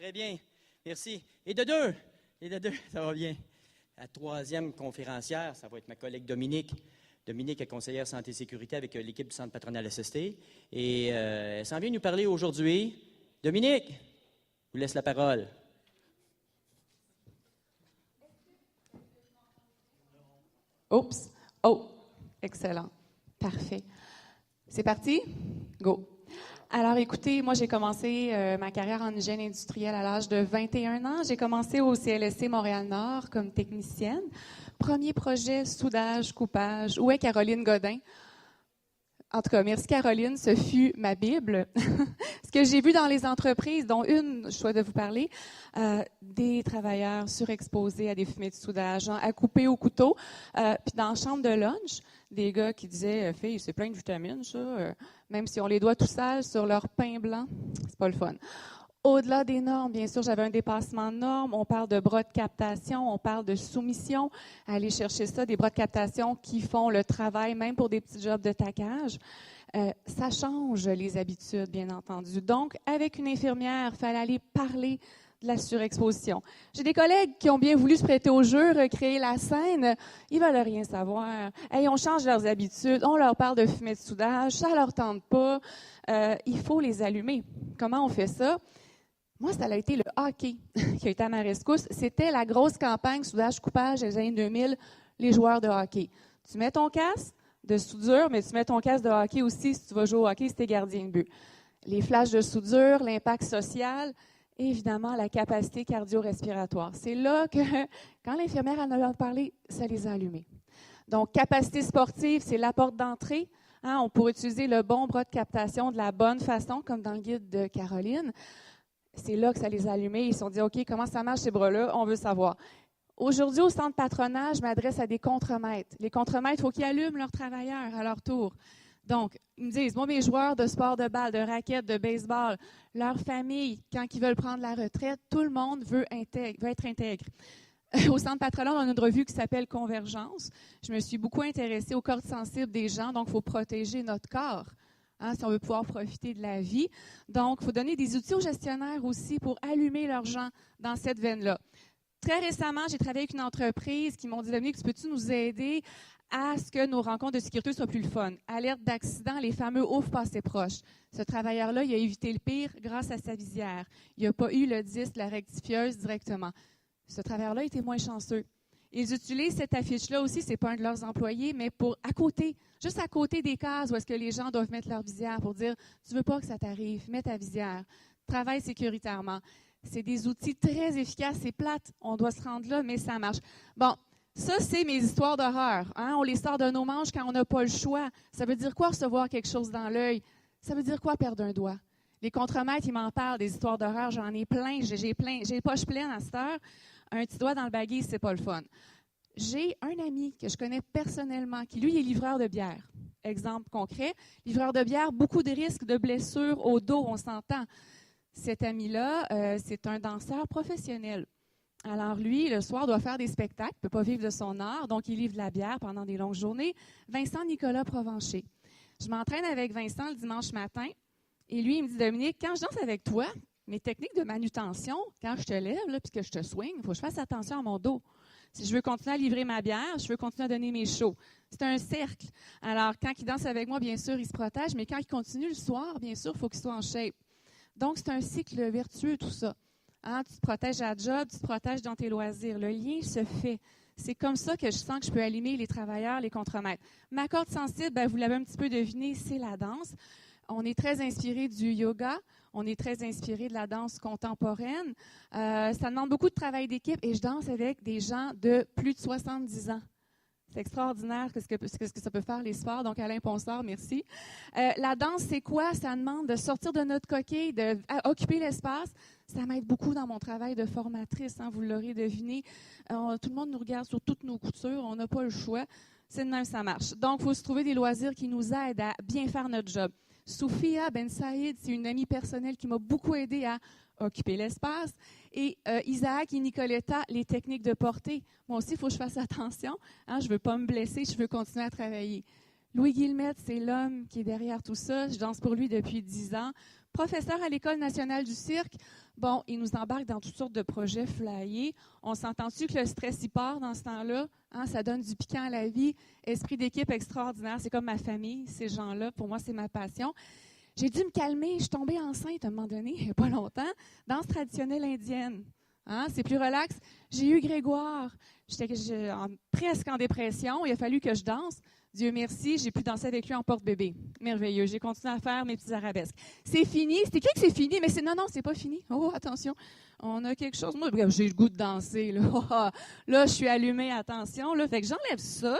Très bien, merci. Et de deux, ça va bien. La troisième conférencière, ça va être ma collègue Dominique. Dominique est conseillère santé et sécurité avec l'équipe du Centre patronal assisté. Et elle s'en vient nous parler aujourd'hui. Dominique, je vous laisse la parole. Oups. Oh, excellent. Parfait. C'est parti? Go. Alors, écoutez, moi, j'ai commencé ma carrière en hygiène industrielle à l'âge de 21 ans. J'ai commencé au CLSC Montréal-Nord comme technicienne. Premier projet, soudage, coupage. Où est Caroline Godin? En tout cas, merci Caroline, ce fut ma Bible. Ce que j'ai vu dans les entreprises, dont une, je souhaite de vous parler, des travailleurs surexposés à des fumées de soudage, à couper au couteau. Puis dans la chambre de lunch, des gars qui disaient « Fille, c'est plein de vitamines, ça. Même si on les doit tout sales sur leur pain blanc, c'est pas le fun. » Au-delà des normes, bien sûr, j'avais un dépassement de normes. On parle de bras de captation, on parle de soumission. Aller chercher ça, des bras de captation qui font le travail, même pour des petits jobs de taquage. Ça change les habitudes, bien entendu. Donc, avec une infirmière, il fallait aller parler de la surexposition. J'ai des collègues qui ont bien voulu se prêter au jeu, recréer la scène. Ils veulent rien savoir. Hey, on change leurs habitudes. On leur parle de fumée de soudage. Ça leur tente pas. Il faut les allumer. Comment on fait ça? Moi, ça a été le hockey qui a été à ma rescousse. C'était la grosse campagne soudage-coupage des années 2000, les joueurs de hockey. Tu mets ton casque de soudure, mais tu mets ton casque de hockey aussi si tu vas jouer au hockey, si tu es gardien de but. Les flashs de soudure, l'impact social, et évidemment la capacité cardio-respiratoire. C'est là que, quand l'infirmière en a parlé, ça les a allumés. Donc, capacité sportive, c'est la porte d'entrée. On pourrait utiliser le bon bras de captation de la bonne façon, comme dans le guide de Caroline. C'est là que ça les a allumés. Ils se sont dit, OK, comment ça marche ces bras-là? On veut savoir. Aujourd'hui, au centre patronage, je m'adresse à des contremaîtres. Les contremaîtres, il faut qu'ils allument leurs travailleurs à leur tour. Donc, ils me disent, moi, mes joueurs de sport de balle, de raquettes, de baseball, leur famille, quand ils veulent prendre la retraite, tout le monde veut être intègre. Au centre patronal, on a une revue qui s'appelle Convergence. Je me suis beaucoup intéressée aux cordes sensibles des gens, donc il faut protéger notre corps. Si on veut pouvoir profiter de la vie. Donc, il faut donner des outils aux gestionnaires aussi pour allumer leurs gens dans cette veine-là. Très récemment, j'ai travaillé avec une entreprise qui m'ont dit, Dominique, peux-tu nous aider à ce que nos rencontres de sécurité soient plus le fun? Alerte d'accident, les fameux ouf passés proches. Ce travailleur-là, il a évité le pire grâce à sa visière. Il n'a pas eu le 10, la rectifieuse directement. Ce travailleur-là était moins chanceux. Ils utilisent cette affiche-là aussi, c'est pas un de leurs employés, mais pour à côté, juste à côté des cases où est-ce que les gens doivent mettre leur visière pour dire « Tu veux pas que ça t'arrive, mets ta visière, travaille sécuritairement ». C'est des outils très efficaces, c'est plate, on doit se rendre là, mais ça marche. Bon, ça, c'est mes histoires d'horreur. On les sort de nos manches quand on n'a pas le choix. Ça veut dire quoi recevoir quelque chose dans l'œil? Ça veut dire quoi perdre un doigt? Les contremaîtres, ils m'en parlent des histoires d'horreur, j'en ai plein, j'ai les poches pleines à cette heure. Un petit doigt dans le baguette, c'est pas le fun. J'ai un ami que je connais personnellement qui, lui, est livreur de bière. Exemple concret, livreur de bière, beaucoup de risques de blessures au dos, on s'entend. Cet ami-là, c'est un danseur professionnel. Alors lui, le soir, doit faire des spectacles, ne peut pas vivre de son art, donc il livre de la bière pendant des longues journées. Vincent Nicolas Provencher. Je m'entraîne avec Vincent le dimanche matin, et lui, il me dit, Dominique, quand je danse avec toi, mes techniques de manutention, quand je te lève puis que je te swing, il faut que je fasse attention à mon dos. Si je veux continuer à livrer ma bière, je veux continuer à donner mes shows. C'est un cercle. Alors, quand il danse avec moi, bien sûr, il se protège, mais quand il continue le soir, bien sûr, il faut qu'il soit en shape. Donc, c'est un cycle vertueux, tout ça. Tu te protèges à la job, tu te protèges dans tes loisirs. Le lien se fait. C'est comme ça que je sens que je peux allumer les travailleurs, les contremaîtres. Ma corde sensible, vous l'avez un petit peu deviné, c'est la danse. On est très inspiré du yoga. On est très inspiré de la danse contemporaine. Ça demande beaucoup de travail d'équipe et je danse avec des gens de plus de 70 ans. C'est extraordinaire ce que ça peut faire, les sports. Donc, Alain Ponsard, merci. La danse, c'est quoi? Ça demande de sortir de notre coquille, d'occuper l'espace. Ça m'aide beaucoup dans mon travail de formatrice, vous l'aurez deviné. Tout le monde nous regarde sur toutes nos coutures. On n'a pas le choix. C'est de même, ça marche. Donc, il faut se trouver des loisirs qui nous aident à bien faire notre job. Sophia Ben Saïd, c'est une amie personnelle qui m'a beaucoup aidée à occuper l'espace. Et Isaac et Nicoletta, les techniques de portée. Moi aussi, il faut que je fasse attention. Je ne veux pas me blesser, je veux continuer à travailler. Louis Guillemette, c'est l'homme qui est derrière tout ça. Je danse pour lui depuis 10 ans. Professeur à l'École nationale du cirque, bon, il nous embarque dans toutes sortes de projets flyés. On s'entend-tu que le stress y part dans ce temps-là? Hein, ça donne du piquant à la vie. Esprit d'équipe extraordinaire, c'est comme ma famille, ces gens-là. Pour moi, c'est ma passion. J'ai dû me calmer. Je suis tombée enceinte à un moment donné, il n'y a pas longtemps, danse traditionnelle indienne. Hein, c'est plus relax. J'ai eu Grégoire. J'étais presque en dépression. Il a fallu que je danse. Dieu merci, j'ai pu danser avec lui en porte-bébé. Merveilleux. J'ai continué à faire mes petits arabesques. C'est fini. C'est écrit que c'est fini, mais non, c'est pas fini. Oh, attention. On a quelque chose. Moi, j'ai le goût de danser. Là, là je suis allumée. Attention. Là, fait que j'enlève ça.